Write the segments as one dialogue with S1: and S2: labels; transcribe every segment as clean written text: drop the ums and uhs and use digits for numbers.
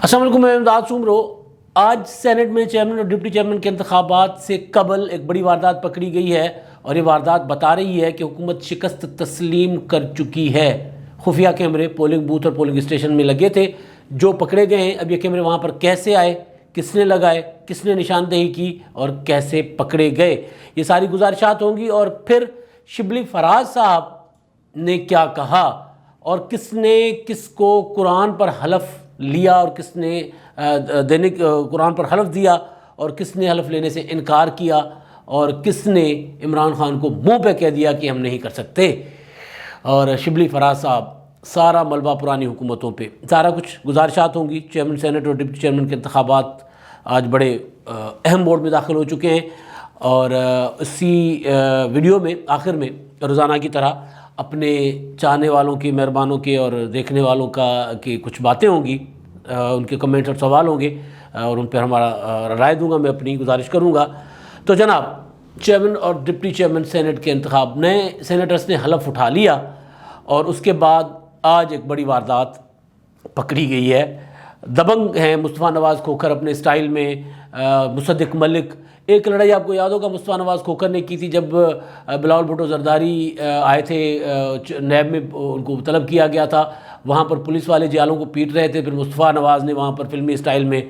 S1: السلام علیکم، میں امداد سومرو۔ آج سینٹ میں چیئرمین اور ڈپٹی چیئرمین کے انتخابات سے قبل ایک بڑی واردات پکڑی گئی ہے، اور یہ واردات بتا رہی ہے کہ حکومت شکست تسلیم کر چکی ہے۔ خفیہ کیمرے پولنگ بوتھ اور پولنگ اسٹیشن میں لگے تھے جو پکڑے گئے ہیں۔ اب یہ کیمرے وہاں پر کیسے آئے، کس نے لگائے، کس نے نشاندہی کی اور کیسے پکڑے گئے، یہ ساری گزارشات ہوں گی۔ اور پھر شبلی فراز صاحب نے کیا کہا، اور کس نے کس کو قرآن پر حلف لیا، اور کس نے قرآن پر حلف دیا، اور کس نے حلف لینے سے انکار کیا، اور کس نے عمران خان کو منہ پہ کہہ دیا کہ ہم نہیں کر سکتے۔ اور شبلی فراز صاحب سارا ملبہ پرانی حکومتوں پہ، سارا کچھ گزارشات ہوں گی۔ چیئرمین سینٹ اور ڈپٹی چیئرمین کے انتخابات آج بڑے اہم موڑ میں داخل ہو چکے ہیں، اور اسی ویڈیو میں آخر میں روزانہ کی طرح اپنے چاہنے والوں کے، مہربانوں کے اور دیکھنے والوں کی کچھ باتیں ہوں گی، ان کے کمنٹس اور سوال ہوں گے، اور ان پر ہمارا رائے دوں گا، میں اپنی گزارش کروں گا۔ تو جناب، چیئرمین اور ڈپٹی چیئرمین سینٹ کے انتخاب، نئے سینیٹرز نے حلف اٹھا لیا، اور اس کے بعد آج ایک بڑی واردات پکڑی گئی ہے۔ دبنگ ہیں مصطفیٰ نواز کھوکھر اپنے سٹائل میں، مصدق ملک۔ ایک لڑائی آپ کو یاد ہوگا مصطفیٰ نواز کھوکھر نے کی تھی جب بلاول بھٹو زرداری آئے تھے نیب میں، ان کو طلب کیا گیا تھا، وہاں پر پولیس والے جیالوں کو پیٹ رہے تھے، پھر مصطفیٰ نواز نے وہاں پر فلمی سٹائل میں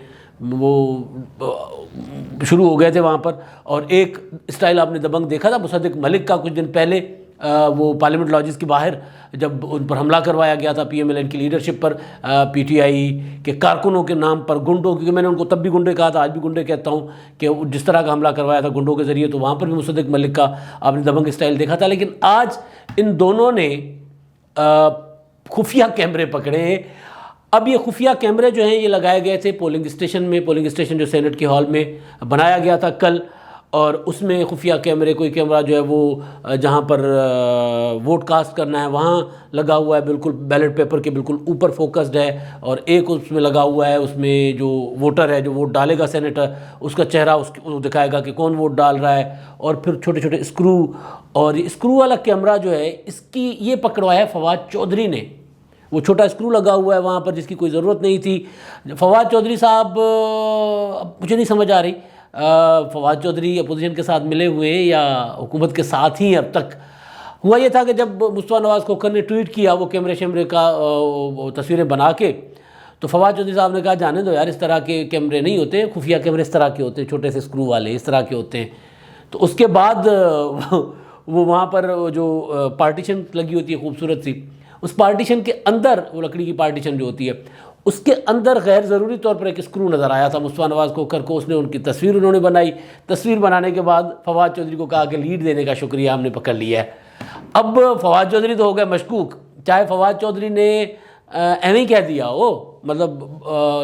S1: وہ شروع ہو گئے تھے وہاں پر۔ اور ایک سٹائل آپ نے دبنگ دیکھا تھا مصدق ملک کا کچھ دن پہلے، وہ پارلیمنٹ لاجز کے باہر جب ان پر حملہ کروایا گیا تھا، پی ایم ایل این کی leadership per, P T I کے کارکنوں کے نام پر گنڈوں، کیونکہ میں نے ان کو تب بھی گنڈے کہا تھا، آج بھی گنڈے کہتا ہوں، کہ جس طرح کا حملہ کروایا تھا گنڈوں کے ذریعے، تو وہاں پر بھی مصدق ملک کا آپ نے دبنگ سٹائل دیکھا تھا۔ لیکن آج ان دونوں نے خفیہ کیمرے پکڑے۔ اب یہ خفیہ کیمرے جو ہیں یہ لگائے گئے تھے پولنگ اسٹیشن میں، پولنگ اسٹیشن جو سینٹ کے ہال میں بنایا گیا تھا کل، اور اس میں خفیہ کیمرے، کوئی کیمرہ جو ہے وہ جہاں پر ووٹ کاسٹ کرنا ہے وہاں لگا ہوا ہے، بالکل بیلٹ پیپر کے بالکل اوپر فوکسڈ ہے، اور ایک اس میں لگا ہوا ہے، اس میں جو ووٹر ہے جو ووٹ ڈالے گا سینیٹر، اس کا چہرہ اس دکھائے گا کہ کون ووٹ ڈال رہا ہے۔ اور پھر چھوٹے چھوٹے اسکرو، اور یہ اسکرو والا کیمرہ جو ہے اس کی یہ پکڑوایا ہے فواد چودھری نے۔ وہ چھوٹا اسکرو لگا ہوا ہے وہاں پر جس کی کوئی ضرورت نہیں تھی۔ فواد چودھری صاحب، مجھے نہیں سمجھ آ رہی، فواد چودھری اپوزیشن کے ساتھ ملے ہوئے یا حکومت کے ساتھ ہی اب تک؟ ہوا یہ تھا کہ جب مصطفیٰ نواز کھوکھر نے ٹویٹ کیا وہ کیمرے شیمرے کا تصویریں بنا کے، تو فواد چودھری صاحب نے کہا جانے دو یار، اس طرح کے کیمرے نہیں ہوتے، خفیہ کیمرے اس طرح کے ہوتے ہیں، چھوٹے سے اسکرو والے اس طرح کے ہوتے ہیں۔ تو اس کے بعد وہ وہاں پر جو پارٹیشن لگی ہوتی ہے خوبصورت سی، اس پارٹیشن کے اندر، وہ لکڑی کی پارٹیشن جو ہوتی ہے اس کے اندر غیر ضروری طور پر ایک اسکرو نظر آیا تھا مصطفیٰ نواز کھوکھر کو۔ اس نے ان کی تصویر انہوں نے بنائی، تصویر بنانے کے بعد فواد چودھری کو کہا کہ لیڈ دینے کا شکریہ، ہم نے پکڑ لیا ہے۔ اب فواد چودھری تو ہو گئے مشکوک، چاہے فواد چودھری نے ایویں کہہ دیا ہو، مطلب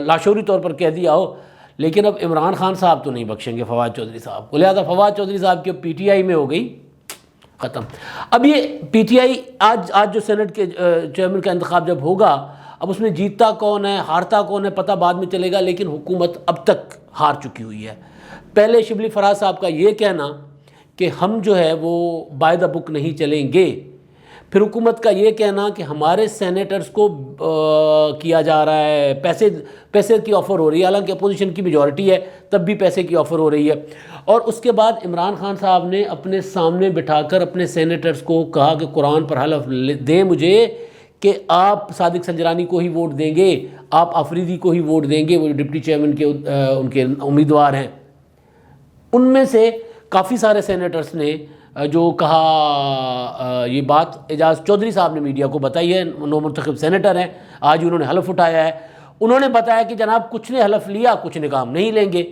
S1: لاشعوری طور پر کہہ دیا ہو، لیکن اب عمران خان صاحب تو نہیں بخشیں گے فواد چودھری صاحب کو، لہٰذا فواد چودھری صاحب کی پی ٹی آئی میں ہو گئی ختم۔ اب یہ پی ٹی آئی آج جو سینٹ کے چیئرمین کا انتخاب جب ہوگا، اب اس میں جیتتا کون ہے ہارتا کون ہے پتہ بعد میں چلے گا، لیکن حکومت اب تک ہار چکی ہوئی ہے۔ پہلے شبلی فراز صاحب کا یہ کہنا کہ ہم جو ہے وہ بائی دا بک نہیں چلیں گے، پھر حکومت کا یہ کہنا کہ ہمارے سینیٹرز کو کیا جا رہا ہے، پیسے کی آفر ہو رہی ہے، حالانکہ اپوزیشن کی میجورٹی ہے تب بھی پیسے کی آفر ہو رہی ہے۔ اور اس کے بعد عمران خان صاحب نے اپنے سامنے بٹھا کر اپنے سینیٹرز کو کہا کہ قرآن پر حلف دیں مجھے کہ آپ صادق سنجرانی کو ہی ووٹ دیں گے، آپ آفریدی کو ہی ووٹ دیں گے، وہ ڈپٹی چیئرمین کے ان کے امیدوار ہیں۔ ان میں سے کافی سارے سینیٹرز نے جو کہا، یہ بات اعجاز چودھری صاحب نے میڈیا کو بتائی ہے، نو منتخب سینیٹر ہیں، آج انہوں نے حلف اٹھایا ہے۔ انہوں نے بتایا کہ جناب کچھ نے حلف لیا، کچھ نے کہا ہم نہیں لیں گے۔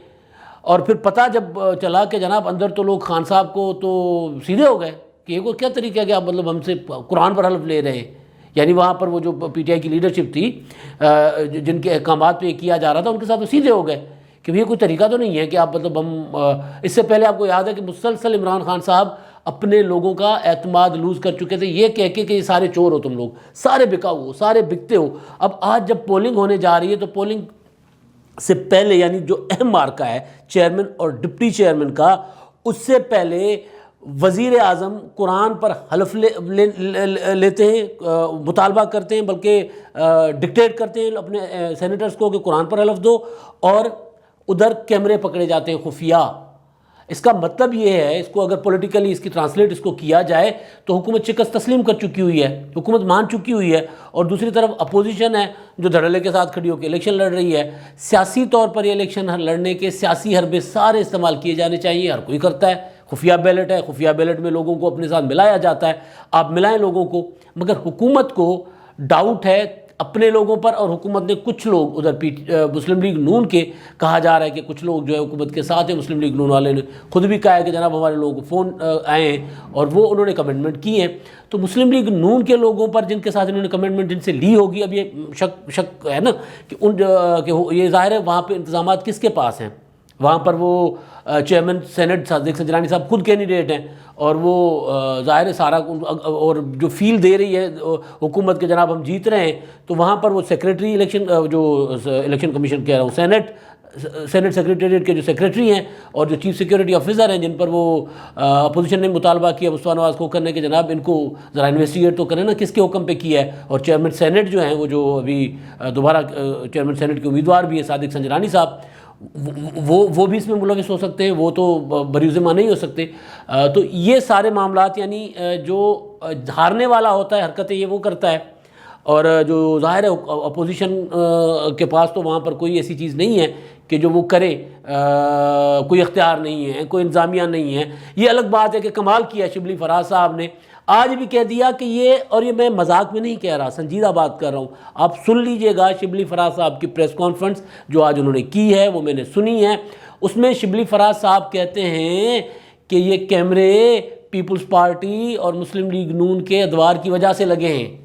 S1: اور پھر پتہ جب چلا کہ جناب اندر تو لوگ خان صاحب کو تو سیدھے ہو گئے کہ یہ کوئی کیا طریقہ ہے کہ آپ مطلب ہم سے قرآن پر حلف لے رہے ہیں، یعنی وہاں پر وہ جو پی ٹی آئی کی لیڈرشپ تھی جن کے احکامات پہ کیا جا رہا تھا، ان کے ساتھ وہ سیدھے ہو گئے کہ یہ کوئی طریقہ تو نہیں ہے کہ آپ مطلب ہم اس سے پہلے آپ کو یاد ہے کہ مسلسل عمران خان صاحب اپنے لوگوں کا اعتماد لوز کر چکے تھے، یہ کہہ کے کہ یہ سارے چور ہو، تم لوگ سارے بکاؤ ہو، سارے بکتے ہو۔ اب آج جب پولنگ ہونے جا رہی ہے تو پولنگ سے پہلے، یعنی جو اہم مارکہ ہے چیئرمین اور ڈپٹی چیئرمین کا، اس سے پہلے وزیر اعظم قرآن پر حلف لیتے ہیں، مطالبہ کرتے ہیں، بلکہ ڈکٹیٹ کرتے ہیں اپنے سینیٹرز کو کہ قرآن پر حلف دو، اور ادھر کیمرے پکڑے جاتے ہیں خفیہ۔ اس کا مطلب یہ ہے، اس کو اگر پولیٹیکلی اس کی ٹرانسلیٹ اس کو کیا جائے تو حکومت شکست تسلیم کر چکی ہوئی ہے، حکومت مان چکی ہوئی ہے، اور دوسری طرف اپوزیشن ہے جو دھڑلے کے ساتھ کھڑی ہو کے الیکشن لڑ رہی ہے۔ سیاسی طور پر یہ الیکشن لڑنے کے سیاسی حربے سارے استعمال کیے جانے چاہیے، ہر کوئی کرتا ہے۔ خفیہ بیلٹ ہے، خفیہ بیلٹ میں لوگوں کو اپنے ساتھ ملایا جاتا ہے، آپ ملائیں لوگوں کو، مگر حکومت کو ڈاؤٹ ہے اپنے لوگوں پر، اور حکومت نے کچھ لوگ ادھر مسلم لیگ نون کے کہا جا رہا ہے کہ کچھ لوگ جو ہے حکومت کے ساتھ ہیں۔ مسلم لیگ نون والے نے خود بھی کہا ہے کہ جناب ہمارے لوگوں کو فون آئے ہیں اور وہ انہوں نے کمٹمنٹ کی ہیں، تو مسلم لیگ نون کے لوگوں پر جن کے ساتھ انہوں نے کمٹمنٹ جن سے لی ہوگی، اب یہ شک ہے نا کہ یہ ظاہر ہے وہاں پہ انتظامات کس کے پاس ہیں۔ وہاں پر وہ چیئرمین سینٹ صادق سنجرانی صاحب خود کینڈیڈیٹ ہیں، اور وہ ظاہر ہے سارا، اور جو فیل دے رہی ہے حکومت کے جناب ہم جیت رہے ہیں، تو وہاں پر وہ سیکریٹری الیکشن کمیشن کہہ رہا ہوں، سینٹ سیکریٹریٹ کے جو سیکریٹری ہیں اور جو چیف سیکورٹی آفیسر ہیں، جن پر وہ اپوزیشن نے مطالبہ کیا مصطفیٰ نواز کو کرنے کے جناب ان کو ذرا انویسٹیگیٹ تو کریں نا کس کے حکم پہ کیا ہے۔ اور چیئرمین سینٹ جو ہیں، وہ جو ابھی دوبارہ چیئرمین سینٹ کے امیدوار بھی ہیں صادق سنجرانی صاحب، وہ بھی اس میں ملوث ہو سکتے ہیں، وہ تو بری ذمہ نہیں ہو سکتے۔ تو یہ سارے معاملات، یعنی جو ہارنے والا ہوتا ہے حرکتیں یہ وہ کرتا ہے، اور جو ظاہر ہے اپوزیشن کے پاس تو وہاں پر کوئی ایسی چیز نہیں ہے کہ جو وہ کرے، کوئی اختیار نہیں ہے، کوئی انتظامیہ نہیں ہے۔ یہ الگ بات ہے کہ کمال کیا شبلی فراز صاحب نے، آج بھی کہہ دیا کہ یہ، اور یہ میں مذاق میں نہیں کہہ رہا، سنجیدہ بات کر رہا ہوں، آپ سن لیجئے گا شبلی فراز صاحب کی پریس کانفرنس جو آج انہوں نے کی ہے، وہ میں نے سنی ہے۔ اس میں شبلی فراز صاحب کہتے ہیں کہ یہ کیمرے پیپلز پارٹی اور مسلم لیگ نون کے ادوار کی وجہ سے لگے ہیں۔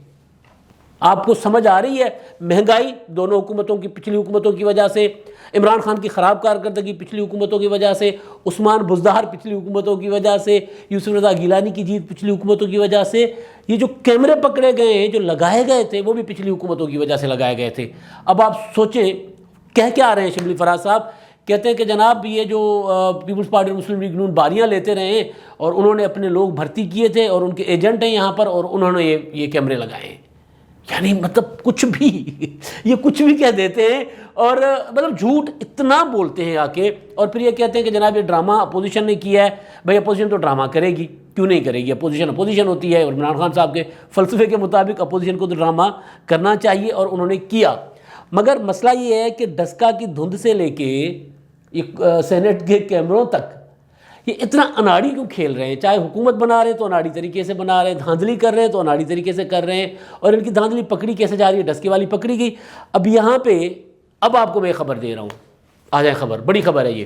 S1: آپ کو سمجھ آ رہی ہے؟ مہنگائی دونوں حکومتوں کی، پچھلی حکومتوں کی وجہ سے، عمران خان کی خراب کارکردگی پچھلی حکومتوں کی وجہ سے، عثمان بزدار پچھلی حکومتوں کی وجہ سے، یوسف رضا گیلانی کی جیت پچھلی حکومتوں کی وجہ سے، یہ جو کیمرے پکڑے گئے ہیں، جو لگائے گئے تھے، وہ بھی پچھلی حکومتوں کی وجہ سے لگائے گئے تھے۔ اب آپ سوچیں کہہ کیا رہے ہیں شبلی فراز صاحب؟ کہتے ہیں کہ جناب یہ جو پیپلز پارٹی اور مسلم لیگ نون باریاں لیتے رہے ہیں، اور انہوں نے اپنے لوگ بھرتی کیے تھے اور ان کے ایجنٹ ہیں یہاں پر، اور انہوں نے یہ کیمرے لگائے ہیں۔ یعنی مطلب کچھ بھی، یہ کچھ بھی کہہ دیتے ہیں، اور مطلب جھوٹ اتنا بولتے ہیں آ کے، اور پھر یہ کہتے ہیں کہ جناب یہ ڈرامہ اپوزیشن نے کیا ہے۔ بھائی اپوزیشن تو ڈرامہ کرے گی، کیوں نہیں کرے گی؟ اپوزیشن ہوتی ہے، اور عمران خان صاحب کے فلسفے کے مطابق اپوزیشن کو تو ڈرامہ کرنا چاہیے، اور انہوں نے کیا۔ مگر مسئلہ یہ ہے کہ ڈسکا کی دھند سے لے کے یہ سینٹ کے کیمروں تک یہ اتنا اناڑی کیوں کھیل رہے ہیں؟ چاہے حکومت بنا رہے ہیں تو اناڑی طریقے سے بنا رہے ہیں، دھاندلی کر رہے ہیں تو اناڑی طریقے سے کر رہے ہیں، اور ان کی دھاندلی پکڑی کیسے جا رہی ہے؟ ڈسکے والی پکڑی گئی۔ اب یہاں پہ اب آپ کو میں خبر دے رہا ہوں، آ جائیں خبر، بڑی خبر ہے یہ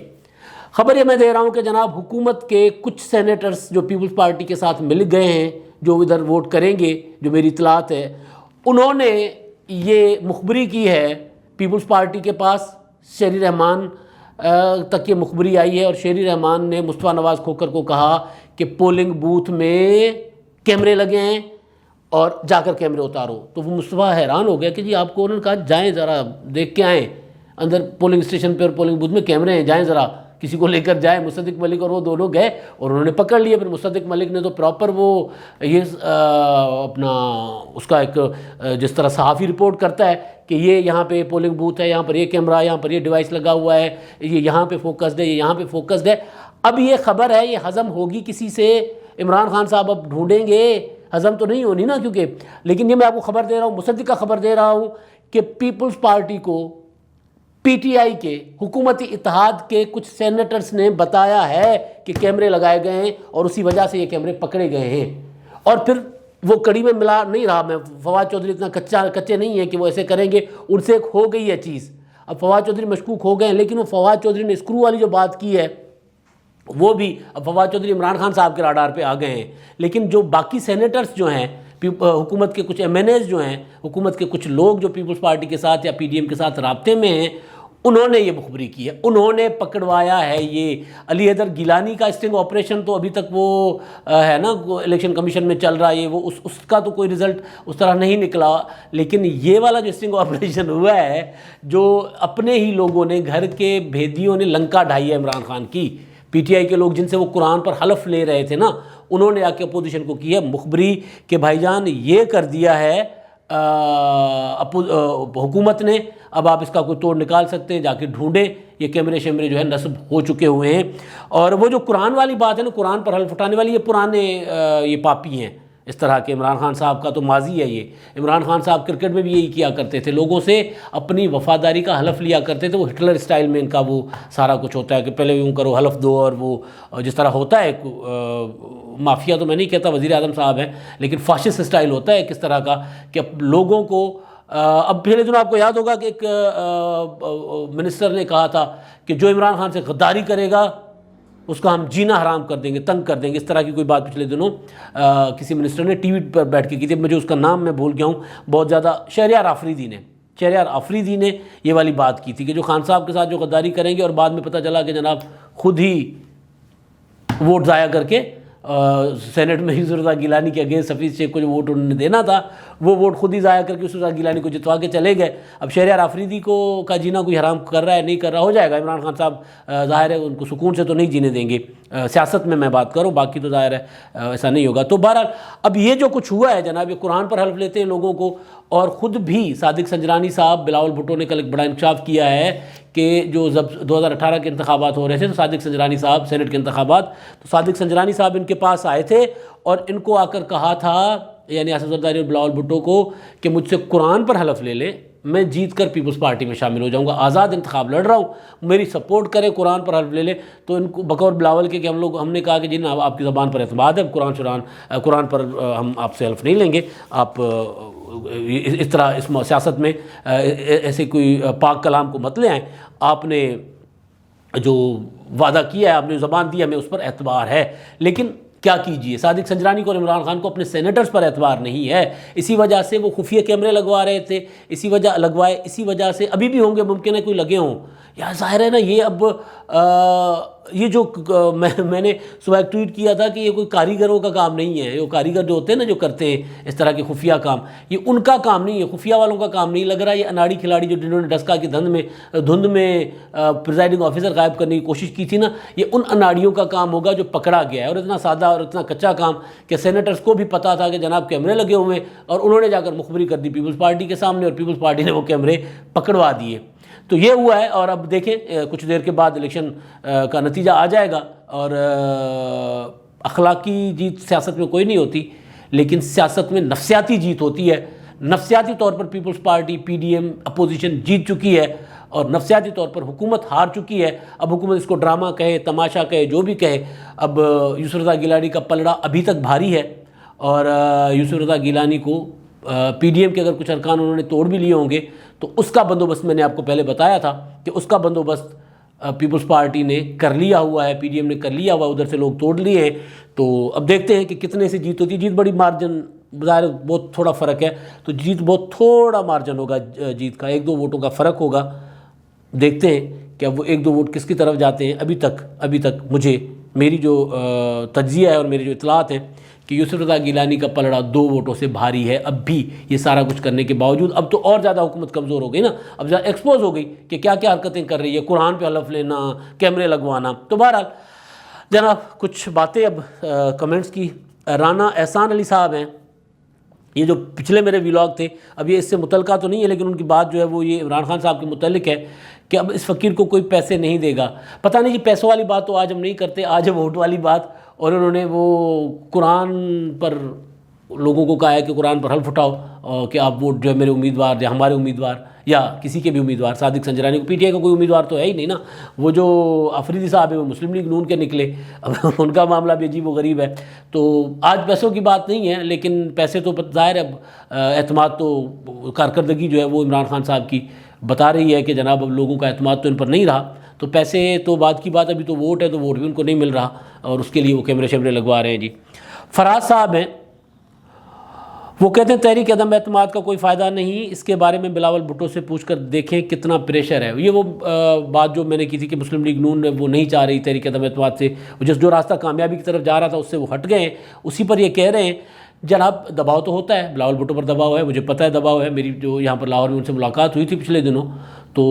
S1: خبر، یہ میں دے رہا ہوں کہ جناب حکومت کے کچھ سینیٹرز جو پیپلز پارٹی کے ساتھ مل گئے ہیں، جو ادھر ووٹ کریں گے، جو میری اطلاعات ہے، انہوں نے یہ مخبری کی ہے پیپلز پارٹی کے پاس، شیری رحمان تک یہ مخبری آئی ہے، اور شیری رحمان نے مصطفیٰ نواز کھوکھر کو کہا کہ پولنگ بوتھ میں کیمرے لگے ہیں اور جا کر کیمرے اتارو۔ تو وہ مصطفیٰ حیران ہو گیا کہ جی آپ کو، انہوں نے کہا جائیں ذرا دیکھ کے آئیں، اندر پولنگ اسٹیشن پہ اور پولنگ بوتھ میں کیمرے ہیں، جائیں ذرا کسی کو لے کر جائیں۔ مصدق ملک اور وہ دونوں گئے اور انہوں نے پکڑ لیے۔ پھر مصدق ملک نے تو پراپر وہ یہ اپنا اس کا ایک جس طرح صحافی رپورٹ کرتا ہے کہ یہ یہاں پہ پولنگ بوتھ ہے، یہاں پر یہ کیمرہ ہے، یہاں پر یہ ڈیوائس لگا ہوا ہے، یہ یہاں پہ فوکسڈ ہے، یہ یہاں پہ فوکسڈ ہے۔ اب یہ خبر ہے، یہ ہضم ہوگی کسی سے؟ عمران خان صاحب اب ڈھونڈیں گے، ہضم تو نہیں ہونی نا، کیونکہ، لیکن یہ میں آپ کو خبر دے رہا ہوں، مصدق کا خبر دے رہا ہوں کہ پیپلز پارٹی کو پی ٹی آئی کے حکومتی اتحاد کے کچھ سینیٹرز نے بتایا ہے کہ کیمرے لگائے گئے ہیں، اور اسی وجہ سے یہ کیمرے پکڑے گئے ہیں۔ اور پھر وہ کڑی میں ملا نہیں رہا میں، فواد چودھری اتنا کچے نہیں ہیں کہ وہ ایسے کریں گے، ان سے ایک ہو گئی ہے چیز۔ اب فواد چودھری مشکوک ہو گئے ہیں، لیکن وہ فواد چودھری نے اسکرو والی جو بات کی ہے وہ بھی، اب فواد چودھری عمران خان صاحب کے راڈار پہ آ گئے ہیں، لیکن جو باقی سینیٹرز جو ہیں، حکومت کے کچھ ایم این ایز جو ہیں، حکومت کے کچھ لوگ جو پیپلز پارٹی کے ساتھ یا پی ڈی ایم کے ساتھ رابطے میں ہیں، انہوں نے یہ مخبری کی ہے، انہوں نے پکڑوایا ہے۔ یہ علی حیدر گیلانی کا اسٹنگ آپریشن تو ابھی تک وہ ہے نا الیکشن کمیشن میں چل رہا ہے، وہ اس کا تو کوئی رزلٹ اس طرح نہیں نکلا، لیکن یہ والا جو اسٹنگ آپریشن ہوا ہے، جو اپنے ہی لوگوں نے، گھر کے بھیدیوں نے لنکا ڈھائی ہے عمران خان کی، پی ٹی آئی کے لوگ جن سے وہ قرآن پر حلف لے رہے تھے نا، انہوں نے آ کے اپوزیشن کو کی ہے مخبری کہ بھائی جان یہ کر دیا ہے حکومت نے، اب آپ اس کا کوئی توڑ نکال سکتے ہیں، جا کے ڈھونڈیں، یہ کیمرے شیمرے جو ہے نصب ہو چکے ہوئے ہیں۔ اور وہ جو قرآن والی بات ہے نا، قرآن پر حلف اٹھانے والی، یہ پرانے یہ پاپی ہیں اس طرح کے۔ عمران خان صاحب کا تو ماضی ہے یہ۔ عمران خان صاحب کرکٹ میں بھی یہی کیا کرتے تھے، لوگوں سے اپنی وفاداری کا حلف لیا کرتے تھے۔ وہ ہٹلر اسٹائل میں ان کا وہ سارا کچھ ہوتا ہے کہ پہلے یوں کرو حلف دو، اور وہ جس طرح ہوتا ہے مافیا تو میں نہیں کہتا، وزیر اعظم صاحب ہیں، لیکن فاشسٹ اسٹائل ہوتا ہے کس طرح کا کہ لوگوں کو اب پچھلے دنوں آپ کو یاد ہوگا کہ ایک منسٹر نے کہا تھا کہ جو عمران خان سے غداری کرے گا اس کا ہم جینا حرام کر دیں گے، تنگ کر دیں گے، اس طرح کی کوئی بات پچھلے دنوں کسی منسٹر نے ٹی وی پر بیٹھ کے کی تھی، مجھے اس کا نام میں بھول گیا ہوں بہت زیادہ۔ شہریار آفریدی نے یہ والی بات کی تھی کہ جو خان صاحب کے ساتھ جو غداری کریں گے، اور بعد میں پتہ چلا کہ جناب خود ہی ووٹ ضائع کر کے سینٹ میں یوسف رضا گیلانی کے اگینسٹ حفیظ شیخ کو جو ووٹ انہوں نے دینا تھا وہ ووٹ خود ہی ضائع کر کے یوسف رضا گیلانی کو جتوا کے چلے گئے۔ اب شہریار آفریدی کو کا جینا کوئی حرام کر رہا ہے نہیں کر رہا، ہو جائے گا۔ عمران خان صاحب ظاہر ہے ان کو سکون سے تو نہیں جینے دیں گے، سیاست میں بات کروں، باقی تو ظاہر ہے ایسا نہیں ہوگا۔ تو بہرحال اب یہ جو کچھ ہوا ہے جناب، یہ قرآن پر حلف لیتے ہیں لوگوں کو، اور خود بھی صادق سنجرانی صاحب، بلاول بھٹو نے کل ایک بڑا انکشاف کیا ہے کہ جو جب 2018 کے انتخابات ہو رہے تھے تو صادق سنجرانی صاحب، سینٹ کے انتخابات، تو صادق سنجرانی صاحب ان کے پاس آئے تھے اور ان کو آ کر کہا تھا، یعنی آصف زرداری اور بلاول بھٹو کو، کہ مجھ سے قرآن پر حلف لے لے، میں جیت کر پیپلز پارٹی میں شامل ہو جاؤں گا، آزاد انتخاب لڑ رہا ہوں، میری سپورٹ کرے، قرآن پر حلف لے لے۔ تو ان کو بقول بلاول کے کہ ہم نے کہا کہ جی نا آپ کی زبان پر اعتماد ہے، قرآن پر ہم آپ سے حلف نہیں لیں گے، آپ اس طرح اس سیاست میں ایسے کوئی پاک کلام کو مت لے آئیں، آپ نے جو وعدہ کیا ہے، آپ نے زبان دی، ہمیں اس پر اعتبار ہے۔ لیکن کیا کیجئے، صادق سنجرانی کو اور عمران خان کو اپنے سینیٹرز پر اعتبار نہیں ہے، اسی وجہ سے وہ خفیہ کیمرے لگوا رہے تھے، اسی وجہ سے ابھی بھی ہوں گے، ممکن ہے کوئی لگے ہوں۔ یا ظاہر ہے نا، یہ اب یہ جو میں نے صبح ایک ٹویٹ کیا تھا کہ یہ کوئی کاریگروں کا کام نہیں ہے، یہ کاریگر جو ہوتے ہیں نا جو کرتے ہیں اس طرح کے خفیہ کام، یہ ان کا کام نہیں ہے، خفیہ والوں کا کام نہیں لگ رہا۔ یہ اناڑی کھلاڑی جو جنہوں نے ڈسکا کی دھند میں پریزائڈنگ آفیسر غائب کرنے کی کوشش کی تھی نا، یہ ان اناڑیوں کا کام ہوگا جو پکڑا گیا ہے۔ اور اتنا سادہ اور اتنا کچا کام کہ سینیٹرز کو بھی پتا تھا کہ جناب کیمرے لگے ہوئے ہیں، اور انہوں نے جا کر مخبری کر دی پیپلز پارٹی کے سامنے، اور پیپلز پارٹی نے وہ کیمرے پکڑوا دیے۔ تو یہ ہوا ہے، اور اب دیکھیں کچھ دیر کے بعد الیکشن کا نتیجہ آ جائے گا، اور اخلاقی جیت سیاست میں کوئی نہیں ہوتی، لیکن سیاست میں نفسیاتی جیت ہوتی ہے۔ نفسیاتی طور پر Peoples Party, P D M, opposition جیت چکی ہے، اور نفسیاتی طور پر حکومت ہار چکی ہے۔ اب حکومت اس کو ڈرامہ کہے، تماشا کہے، جو بھی کہے، اب یوسف رضا گیلانی کا پلڑا ابھی تک بھاری ہے، اور یوسف رضا گیلانی کو پی ڈی ایم کے اگر کچھ ارکان انہوں نے توڑ بھی لیے ہوں گے تو اس کا بندوبست میں نے آپ کو پہلے بتایا تھا کہ اس کا بندوبست پیپلز پارٹی نے کر لیا ہوا ہے، پی ڈی ایم نے کر لیا ہوا ہے، ادھر سے لوگ توڑ لیے ہیں۔ تو اب دیکھتے ہیں کہ کتنے سے جیت ہوتی ہے۔ جیت بڑی مارجن، ظاہر بہت تھوڑا فرق ہے، تو جیت بہت تھوڑا مارجن ہوگا جیت کا، 1-2 ووٹوں کا فرق ہوگا۔ دیکھتے ہیں کہ اب وہ 1-2 ووٹ کس کی طرف جاتے ہیں۔ ابھی تک مجھے میری جو تجزیہ ہے اور میری جو اطلاعات ہیں کہ یوسف رضا گیلانی کا پلڑا 2 ووٹوں سے بھاری ہے، اب بھی یہ سارا کچھ کرنے کے باوجود۔ اب تو اور زیادہ حکومت کمزور ہو گئی نا، اب زیادہ ایکسپوز ہو گئی کہ کیا کیا حرکتیں کر رہی ہے، قرآن پہ حلف لینا، کیمرے لگوانا۔ تو بہرحال جناب کچھ باتیں اب کمنٹس کی۔ رانا احسان علی صاحب ہیں، یہ جو پچھلے میرے ویلاگ تھے، اب یہ اس سے متعلقہ تو نہیں ہے، لیکن ان کی بات جو ہے وہ یہ عمران خان صاحب کے متعلق ہے کہ اب اس فقیر کو کوئی پیسے نہیں دے گا۔ پتہ نہیں جی، پیسوں والی بات تو آج ہم نہیں کرتے، آج ہے ووٹ والی بات۔ اور انہوں نے وہ قرآن پر لوگوں کو کہا ہے کہ قرآن پر حلف اٹھاؤ کہ آپ ووٹ جو ہے میرے امیدوار یا ہمارے امیدوار یا کسی کے بھی امیدوار، صادق سنجرانی کو، پی ٹی آئی کا کوئی امیدوار تو ہے ہی نہیں نا۔ وہ جو آفریدی صاحب ہیں وہ مسلم لیگ نون کے نکلے، اب ان کا معاملہ بھی عجیب و غریب ہے۔ تو آج پیسوں کی بات نہیں ہے، لیکن پیسے تو ظاہر ہے اعتماد تو کارکردگی جو ہے وہ عمران خان صاحب کی بتا رہی ہے کہ جناب اب لوگوں کا اعتماد تو ان پر نہیں رہا، تو پیسے تو بعد کی بات، ابھی تو ووٹ ہے تو ووٹ بھی ان کو نہیں مل رہا، اور اس کے لیے وہ کیمرے شیمرے لگوا رہے ہیں جی۔ فراز صاحب ہیں، وہ کہتے ہیں تحریک عدم اعتماد کا کوئی فائدہ نہیں، اس کے بارے میں بلاول بھٹو سے پوچھ کر دیکھیں کتنا پریشر ہے۔ یہ وہ بات جو میں نے کی تھی کہ مسلم لیگ نون وہ نہیں چاہ رہی تحریک عدم اعتماد سے، جو راستہ کامیابی کی طرف جا رہا تھا اس سے وہ ہٹ گئے ہیں، اسی پر یہ کہہ رہے ہیں جناب دباؤ تو ہوتا ہے، بلاول بھٹو پر دباؤ ہے، مجھے پتہ ہے دباؤ ہے، میری جو یہاں پر لاہور میں ان سے ملاقات ہوئی تھی پچھلے دنوں، تو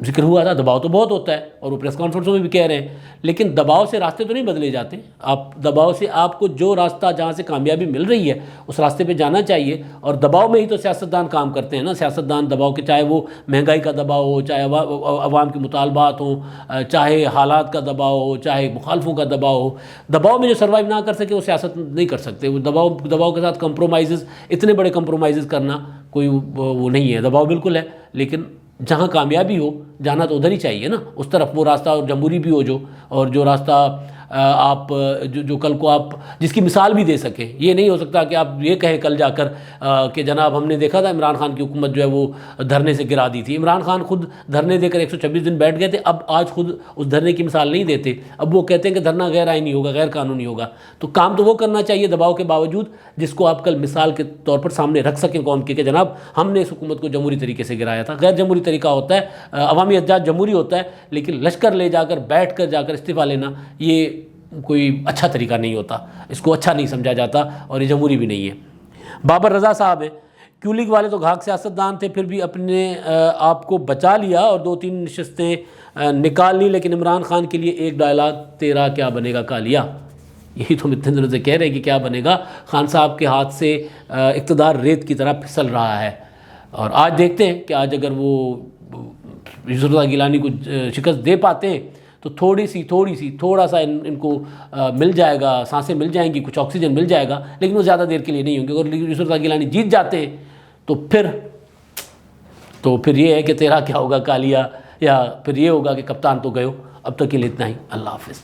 S1: ذکر ہوا تھا دباؤ تو بہت ہوتا ہے اور وہ پریس کانفرنسوں میں بھی کہہ رہے ہیں، لیکن دباؤ سے راستے تو نہیں بدلے جاتے. آپ دباؤ سے آپ کو جو راستہ جہاں سے کامیابی مل رہی ہے اس راستے پہ جانا چاہیے، اور دباؤ میں ہی تو سیاستدان کام کرتے ہیں نا. سیاستدان دباؤ کے، چاہے وہ مہنگائی کا دباؤ ہو، چاہے عوام کے مطالبات ہوں، چاہے حالات کا دباؤ ہو، چاہے مخالفوں کا دباؤ ہو. دباؤ میں جو سروائیو نہ کر سکے وہ سیاست نہیں کر سکتے. وہ دباؤ کے ساتھ کمپرومائزز، اتنے بڑے کمپرومائزز کرنا کوئی وہ نہیں ہے. دباؤ بالکل ہے، لیکن جہاں کامیابی ہو جانا تو ادھر ہی چاہیے نا، اس طرف وہ راستہ جمہوری بھی ہو جو، اور جو راستہ آپ جو کل کو آپ جس کی مثال بھی دے سکیں. یہ نہیں ہو سکتا کہ آپ یہ کہیں کل جا کر کہ جناب ہم نے دیکھا تھا عمران خان کی حکومت جو ہے وہ دھرنے سے گرا دی تھی. عمران خان خود دھرنے دے کر 126 دن بیٹھ گئے تھے، اب آج خود اس دھرنے کی مثال نہیں دیتے. اب وہ کہتے ہیں کہ دھرنا غیر آئینی ہوگا، غیر قانونی ہوگا. تو کام تو وہ کرنا چاہیے دباؤ کے باوجود جس کو آپ کل مثال کے طور پر سامنے رکھ سکیں قوم کے، کہ جناب ہم نے اس حکومت کو جمہوری طریقے سے گرایا تھا. غیر جمہوری طریقہ ہوتا ہے، عوامی احتجاج جمہوری ہوتا ہے، لیکن لشکر لے جا کر بیٹھ کر جا کر استعفیٰ لینا یہ کوئی اچھا طریقہ نہیں ہوتا، اس کو اچھا نہیں سمجھا جاتا، اور یہ جمہوری بھی نہیں ہے. بابر رضا صاحب ہیں، کیو لیگ والے تو گھاک سیاستدان تھے، پھر بھی اپنے آپ کو بچا لیا اور 2-3 نشستیں نکال لی، لیکن عمران خان کے لیے ایک ڈائلاگ تیرا کیا بنے گا کالیا. یہی تو ہم اتنے دنوں سے کہہ رہے ہیں کہ کیا بنے گا. خان صاحب کے ہاتھ سے اقتدار ریت کی طرح پھسل رہا ہے، اور آج دیکھتے ہیں کہ آج اگر وہ یوسف رضا گیلانی کو شکست دے پاتے ہیں تو تھوڑا سا ان کو مل جائے گا، سانسیں مل جائیں گی، کچھ آکسیجن مل جائے گا، لیکن وہ زیادہ دیر کے لیے نہیں ہوں گے. اگر یوسف رضا گیلانی جیت جاتے ہیں تو پھر یہ ہے کہ تیرا کیا ہوگا کالیا، یا پھر یہ ہوگا کہ کپتان تو گئے ہو. اب تک کے لیے اتنا ہی. اللہ حافظ.